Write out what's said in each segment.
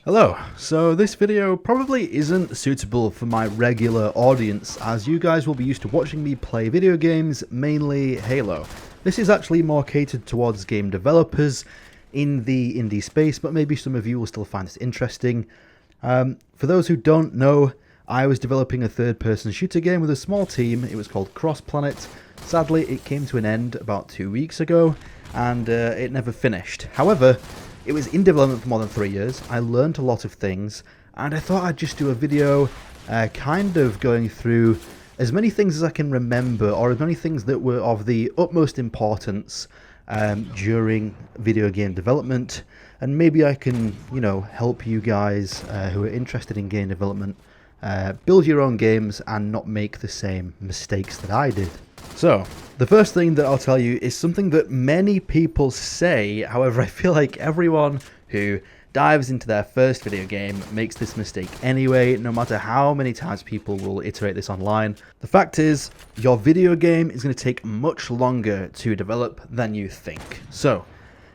Hello, so this video probably isn't suitable for my regular audience, as you guys will be used to watching me play video games, mainly Halo. This is actually more catered towards game developers in the indie space, but maybe some of you will still find this interesting. For those who don't know, I was developing a third-person shooter game with a small team. It was called Cross Planet. Sadly, it came to an end about 2 weeks ago, and it never finished. However, it was in development for more than 3 years. I learned a lot of things, and I thought I'd just do a video kind of going through as many things as I can remember, or as many things that were of the utmost importance during video game development, and maybe I can, help you guys who are interested in game development build your own games and not make the same mistakes that I did. So, the first thing that I'll tell you is something that many people say. However, I feel like everyone who dives into their first video game makes this mistake anyway, no matter how many times people will iterate this online. The fact is, your video game is going to take much longer to develop than you think. So,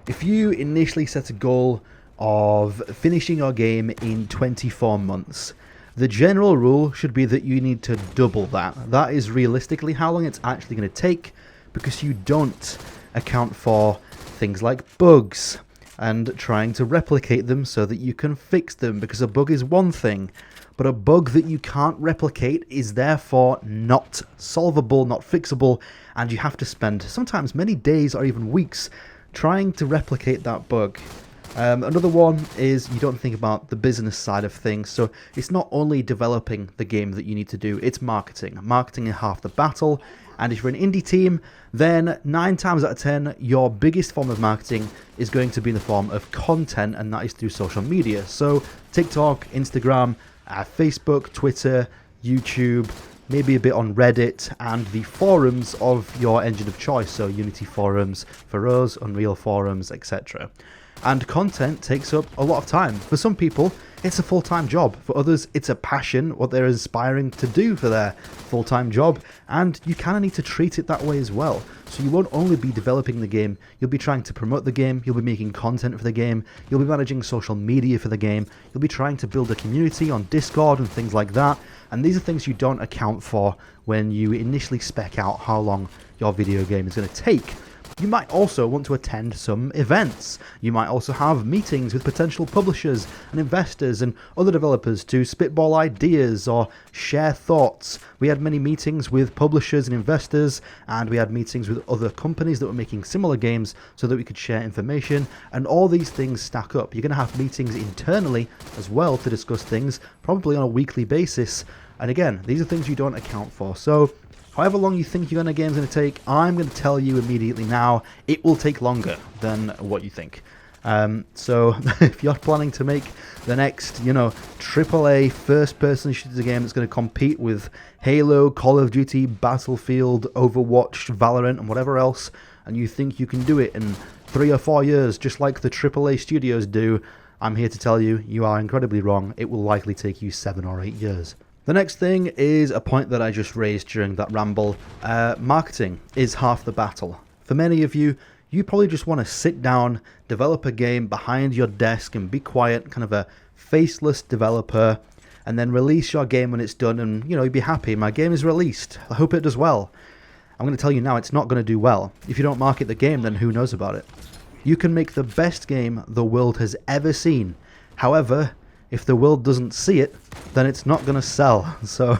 if you initially set a goal of finishing your game in 24 months, the general rule should be that you need to double that. That is realistically how long it's actually going to take, because you don't account for things like bugs and trying to replicate them so that you can fix them, because a bug is one thing, but a bug that you can't replicate is therefore not solvable, not fixable, and you have to spend sometimes many days or even weeks trying to replicate that bug. Another one is you don't think about the business side of things. So it's not only developing the game that you need to do, it's marketing. Marketing is half the battle, and if you're an indie team, then 9 times out of 10 your biggest form of marketing is going to be in the form of content, and that is through social media. So TikTok, Instagram, Facebook, Twitter, YouTube, maybe a bit on Reddit, and the forums of your engine of choice, so Unity forums for us, Unreal forums, etc. And content takes up a lot of time. For some people, it's a full-time job. For others, it's a passion, what they're aspiring to do for their full-time job, and you kind of need to treat it that way as well. So you won't only be developing the game, you'll be trying to promote the game, you'll be making content for the game, you'll be managing social media for the game, you'll be trying to build a community on Discord and things like that, and these are things you don't account for when you initially spec out how long your video game is going to take. You might also want to attend some events. You might also have meetings with potential publishers and investors and other developers to spitball ideas or share thoughts. We had many meetings with publishers and investors, and we had meetings with other companies that were making similar games so that we could share information, and all these things stack up. You're going to have meetings internally as well to discuss things, probably on a weekly basis. And again, these are things you don't account for. So however long you think your game's going to take, I'm going to tell you immediately now, it will take longer than what you think. So if you're planning to make the next, AAA first-person shooter game that's going to compete with Halo, Call of Duty, Battlefield, Overwatch, Valorant, and whatever else, and you think you can do it in 3 or 4 years, just like the AAA studios do, I'm here to tell you, you are incredibly wrong. It will likely take you 7 or 8 years. The next thing is a point that I just raised during that ramble. Marketing is half the battle. For many of you, you probably just want to sit down, develop a game behind your desk and be quiet, kind of a faceless developer, and then release your game when it's done and, you'd be happy. My game is released. I hope it does well. I'm going to tell you now, it's not going to do well. If you don't market the game, then who knows about it? You can make the best game the world has ever seen. However, if the world doesn't see it, then it's not going to sell. So,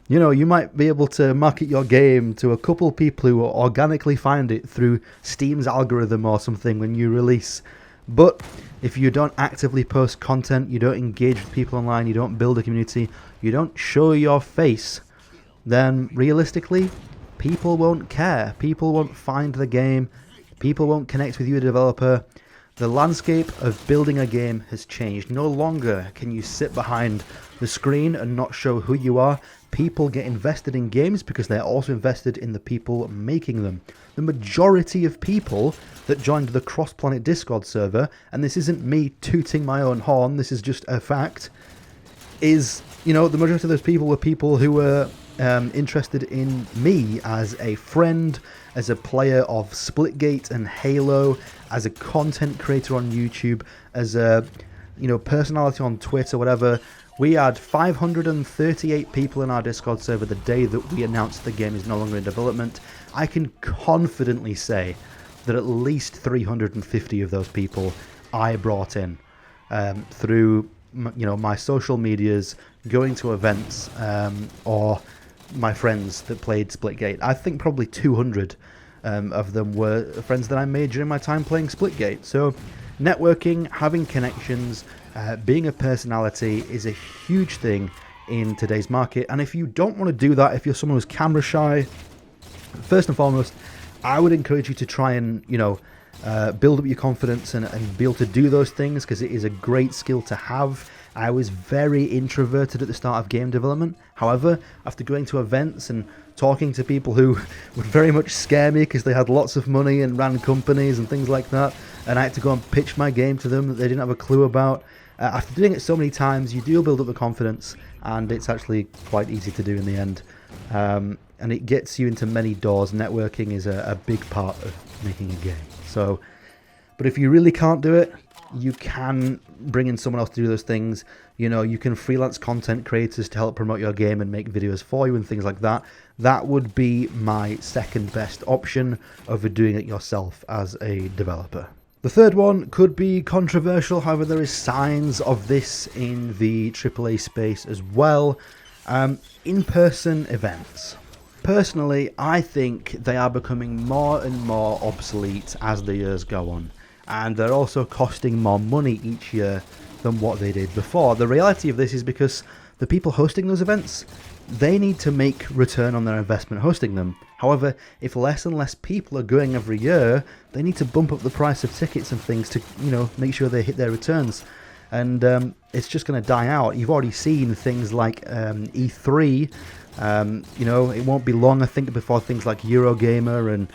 you might be able to market your game to a couple people who organically find it through Steam's algorithm or something when you release. But if you don't actively post content, you don't engage with people online, you don't build a community, you don't show your face, then realistically, people won't care. People won't find the game. People won't connect with you, a developer. The landscape of building a game has changed. No longer can you sit behind the screen and not show who you are. People get invested in games because they're also invested in the people making them. The majority of people that joined the Cross-Planet Discord server, and this isn't me tooting my own horn, this is just a fact, is, the majority of those people were people who were interested in me as a friend, as a player of Splitgate and Halo, as a content creator on YouTube, as a personality on Twitter, whatever. We had 538 people in our Discord server the day that we announced the game is no longer in development. I can confidently say that at least 350 of those people I brought in through my social medias, going to events, or my friends that played Splitgate. I think probably 200 of them were friends that I made during my time playing Splitgate. So networking, having connections, being a personality is a huge thing in today's market. And if you don't want to do that, if you're someone who's camera shy, first and foremost, I would encourage you to try and build up your confidence and be able to do those things, because it is a great skill to have. I was very introverted at the start of game development. However, after going to events and talking to people who would very much scare me because they had lots of money and ran companies and things like that, and I had to go and pitch my game to them that they didn't have a clue about. After doing it so many times, you do build up the confidence, and it's actually quite easy to do in the end. And it gets you into many doors. Networking is a big part of making a game. So, but if you really can't do it, you can bring in someone else to do those things. You can freelance content creators to help promote your game and make videos for you and things like that. That would be my second best option over doing it yourself as a developer. The third one could be controversial, however there is signs of this in the AAA space as well. In-person events. Personally, I think they are becoming more and more obsolete as the years go on. And they're also costing more money each year than what they did before. The reality of this is because the people hosting those events, they need to make return on their investment hosting them. However, if less and less people are going every year, they need to bump up the price of tickets and things to, make sure they hit their returns. And it's just going to die out. You've already seen things like E3. It won't be long, I think, before things like Eurogamer and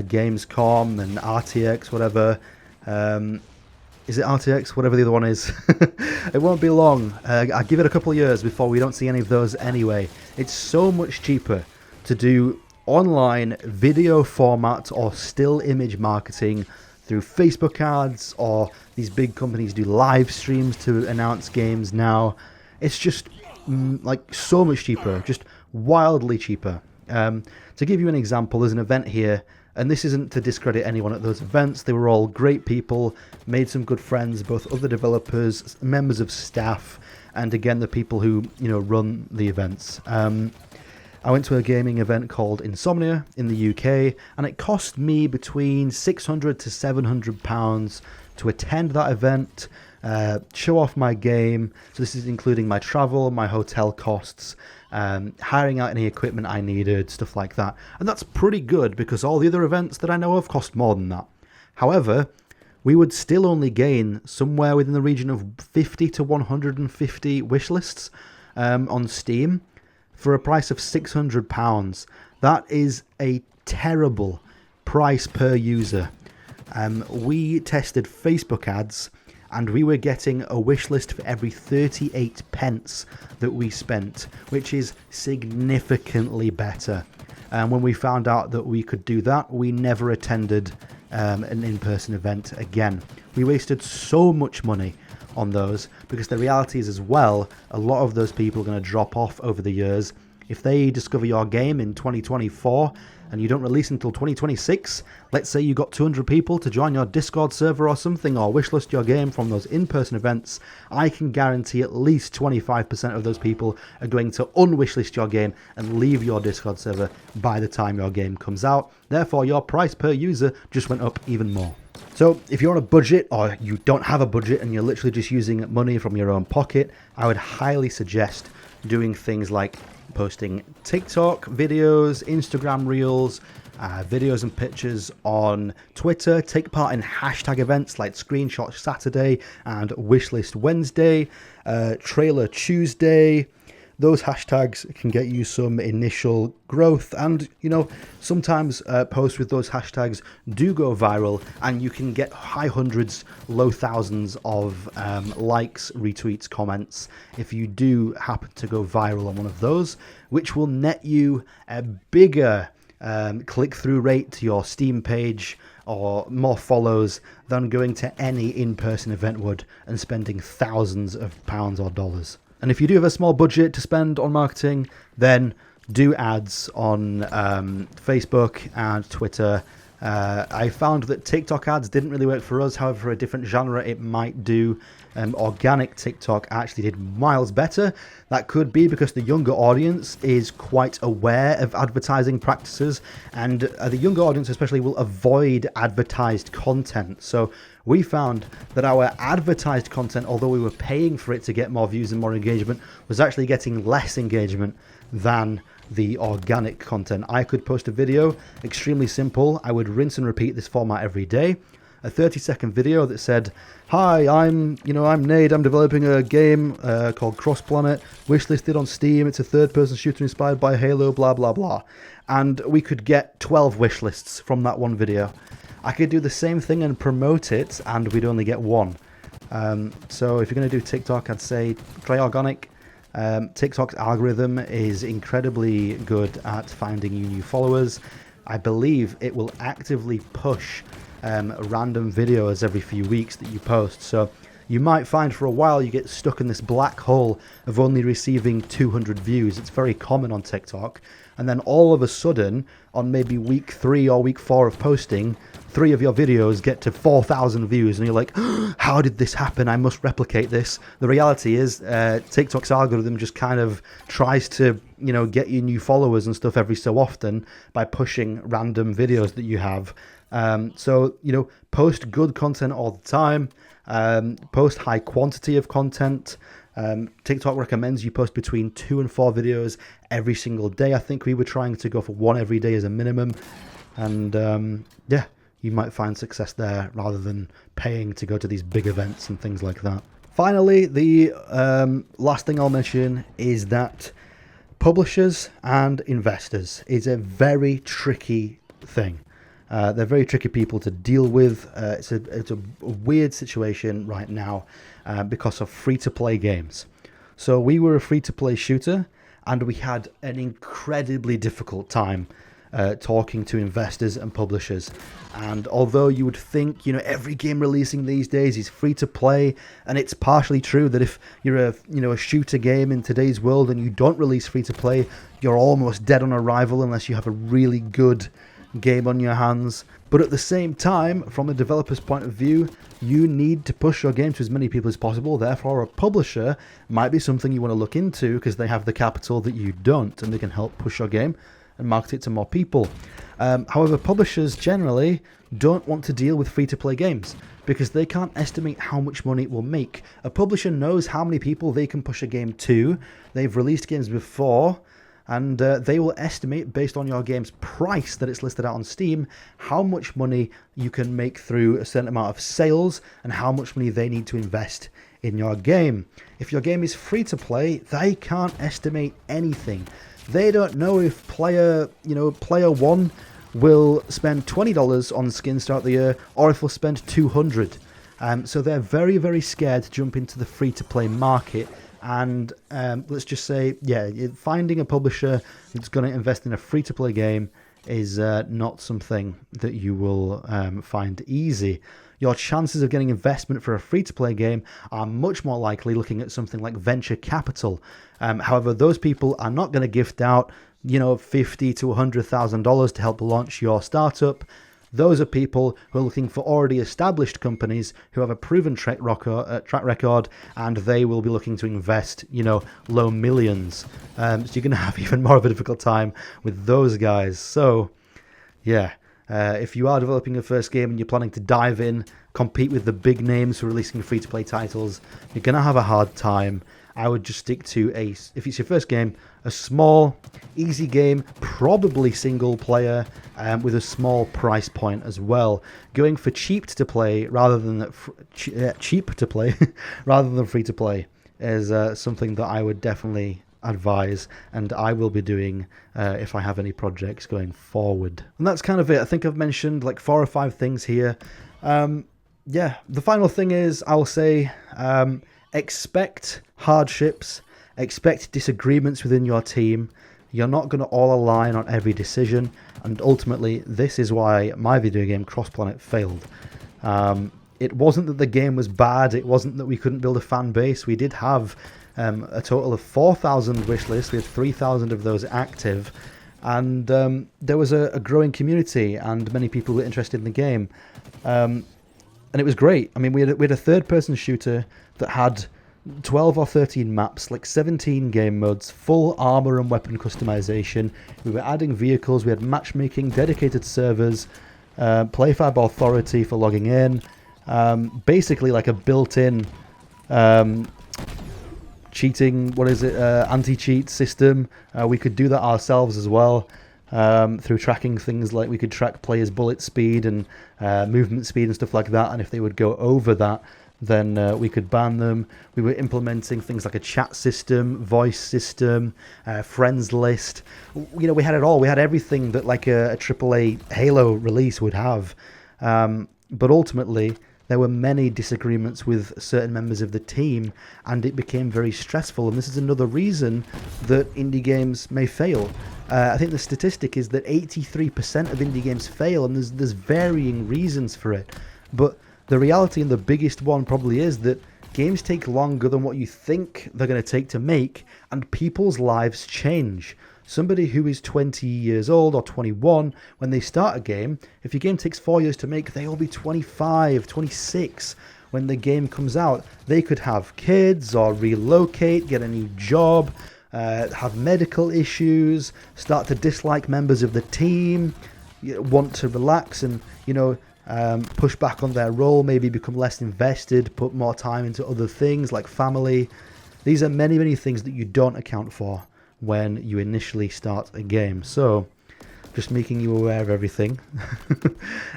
Gamescom and RTX, whatever. Is it RTX? Whatever the other one is. It won't be long. I'll give it a couple of years before we don't see any of those anyway. It's so much cheaper to do online video format or still image marketing through Facebook ads, or these big companies do live streams to announce games now. It's just like so much cheaper, just wildly cheaper. To give you an example, there's an event here, and this isn't to discredit anyone at those events. They were all great people, made some good friends, both other developers, members of staff, and again the people who run the events. I went to a gaming event called Insomnia in the UK, and it cost me between £600 to £700 to attend that event, show off my game. So this is including my travel, my hotel costs, hiring out any equipment I needed, stuff like that. And that's pretty good because all the other events that I know of cost more than that. However, we would still only gain somewhere within the region of 50 to 150 wish lists on Steam for a price of £600. That is a terrible price per user. We tested Facebook ads, and we were getting a wish list for every 38 pence that we spent, which is significantly better. And when we found out that we could do that, we never attended an in-person event again. We wasted so much money on those, because the reality is as well, a lot of those people are going to drop off over the years. If they discover your game in 2024 and you don't release until 2026, let's say you got 200 people to join your Discord server or something, or wishlist your game from those in-person events, I can guarantee at least 25% of those people are going to unwishlist your game and leave your Discord server by the time your game comes out. Therefore, your price per user just went up even more. So if you're on a budget, or you don't have a budget and you're literally just using money from your own pocket, I would highly suggest doing things like posting TikTok videos, Instagram reels, videos and pictures on Twitter. Take part in hashtag events like Screenshot Saturday and Wishlist Wednesday, Trailer Tuesday. Those hashtags can get you some initial growth, and sometimes posts with those hashtags do go viral, and you can get high hundreds, low thousands of likes, retweets, comments if you do happen to go viral on one of those, which will net you a bigger click-through rate to your Steam page, or more follows than going to any in-person event would and spending thousands of pounds or dollars. And if you do have a small budget to spend on marketing, then do ads on Facebook and Twitter. I found that TikTok ads didn't really work for us. However, for a different genre, it might do. Organic TikTok actually did miles better. That could be because the younger audience is quite aware of advertising practices, and the younger audience especially will avoid advertised content. So we found that our advertised content, although we were paying for it to get more views and more engagement, was actually getting less engagement than the organic content. I could post a video, extremely simple. I would rinse and repeat this format every day. A 30-second video that said, "Hi, I'm Nate. I'm developing a game called Cross Planet, wishlisted on Steam. It's a third-person shooter inspired by Halo, blah, blah, blah." And we could get 12 wishlists from that one video. I could do the same thing and promote it, and we'd only get one. So if you're going to do TikTok, I'd say try organic. TikTok's algorithm is incredibly good at finding you new followers. I believe it will actively push random videos every few weeks that you post. So you might find for a while you get stuck in this black hole of only receiving 200 views. It's very common on TikTok. And then all of a sudden, on maybe week 3 or week 4 of posting, 3 of your videos get to 4,000 views, and you're like, how did this happen? I must replicate this. The reality is TikTok's algorithm just kind of tries to, get you new followers and stuff every so often by pushing random videos that you have. So post good content all the time, post high quantity of content. TikTok recommends you post between 2 and 4 videos every single day. I think we were trying to go for 1 every day as a minimum. And you might find success there rather than paying to go to these big events and things like that. Finally, the last thing I'll mention is that publishers and investors is a very tricky thing. They're very tricky people to deal with. It's a weird situation right now because of free-to-play games. So we were a free-to-play shooter, and we had an incredibly difficult time talking to investors and publishers. And although you would think, every game releasing these days is free to play, and it's partially true that if you're a shooter game in today's world and you don't release free to play, you're almost dead on arrival unless you have a really good game on your hands. But at the same time, from a developer's point of view, you need to push your game to as many people as possible. Therefore, a publisher might be something you want to look into because they have the capital that you don't, and they can help push your game and market it to more people. However, publishers generally don't want to deal with free-to-play games because they can't estimate how much money it will make. A publisher knows how many people they can push a game to. They've released games before, and they will estimate, based on your game's price that it's listed out on Steam, how much money you can make through a certain amount of sales and how much money they need to invest in your game. If your game is free-to-play, they can't estimate anything. They don't know if player 1 will spend $20 on skins throughout the year, or if we'll spend $200. So they're very, very scared to jump into the free-to-play market. And let's just say, finding a publisher that's going to invest in a free-to-play game is not something that you will find easy. Your chances of getting investment for a free-to-play game are much more likely looking at something like venture capital. However, those people are not going to gift out, $50,000 to $100,000 to help launch your startup. Those are people who are looking for already established companies who have a proven track record, and they will be looking to invest, low millions. So you're going to have even more of a difficult time with those guys. So, if you are developing a first game and you're planning to dive in, compete with the big names who are releasing free-to-play titles, you're going to have a hard time. I would just stick to if it's your first game, a small, easy game, probably single player, with a small price point as well. Going for cheap to play rather than cheap to play rather than free to play is something that I would definitely advise, and I will be doing if I have any projects going forward. And that's kind of it. I think I've mentioned like 4 or 5 things here. The final thing is, I'll say, expect hardships, expect disagreements within your team. You're not going to all align on every decision, and ultimately this is why my video game Cross-Planet failed. It wasn't that the game was bad, it wasn't that we couldn't build a fan base. We did have a total of 4,000 wish lists, we had 3,000 of those active, and there was a growing community and many people were interested in the game. And it was great. I mean, we had a third-person shooter that had 12 or 13 maps, like 17 game modes, full armor and weapon customization. We were adding vehicles, we had matchmaking, dedicated servers, PlayFab Authority for logging in, basically like a built-in cheating, anti-cheat system. We could do that ourselves as well, through tracking things like we could track players' bullet speed and movement speed and stuff like that, and if they would go over that, then we could ban them. We were implementing things like a chat system, voice system, friends list. You know, we had it all. We had everything that like a AAA Halo release would have. But ultimately, there were many disagreements with certain members of the team, and it became very stressful. And this is another reason that indie games may fail. I think the statistic is that 83% of indie games fail, and there's varying reasons for it. But the reality, and the biggest one probably, is that games take longer than what you think they're going to take to make, and people's lives change. Somebody who is 20 years old or 21, when they start a game, if your game takes 4 years to make, they'll be 25, 26. When the game comes out, they could have kids or relocate, get a new job, have medical issues, start to dislike members of the team, want to relax and, push back on their role, maybe become less invested, put more time into other things like family. These are many, many things that you don't account for when you initially start a game. So, just making you aware of everything.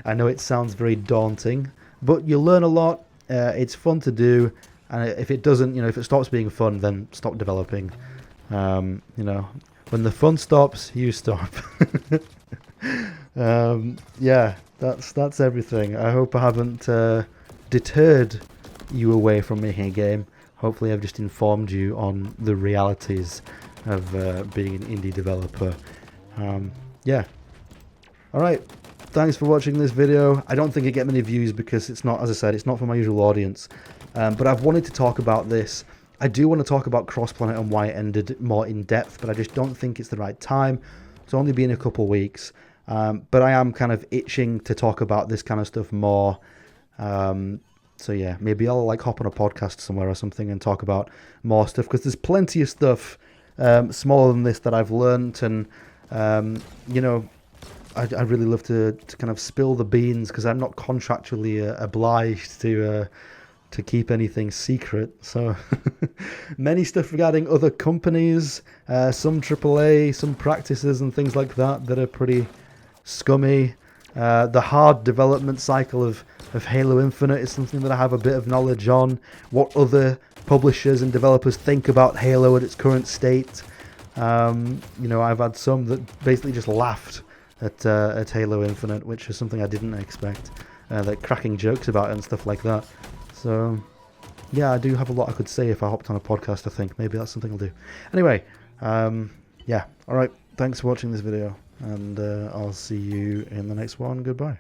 I know it sounds very daunting, but you learn a lot. It's fun to do, and if it doesn't, if it stops being fun, then stop developing. When the fun stops, you stop. Yeah, that's everything. I hope I haven't deterred you away from making a game. Hopefully I've just informed you on the realities of being an indie developer. Yeah. Alright, thanks for watching this video. I don't think it get many views because it's not, as I said, it's not for my usual audience. But I've wanted to talk about this. I do want to talk about Cross-Planet and why it ended more in depth, but I just don't think it's the right time. It's only been a couple weeks. But I am kind of itching to talk about this kind of stuff more. So yeah, maybe I'll like hop on a podcast somewhere or something and talk about more stuff, because there's plenty of stuff smaller than this that I've learnt, and I really love to kind of spill the beans, because I'm not contractually obliged to keep anything secret. So many stuff regarding other companies, some AAA, some practices and things like that are pretty scummy. The hard development cycle of Halo Infinite is something that I have a bit of knowledge on. What other publishers and developers think about Halo at its current state. I've had some that basically just laughed at Halo Infinite, which is something I didn't expect. Like cracking jokes about it and stuff like that. So yeah, I do have a lot I could say if I hopped on a podcast, I think. Maybe that's something I'll do. Anyway, yeah. Alright, thanks for watching this video, and I'll see you in the next one. Goodbye.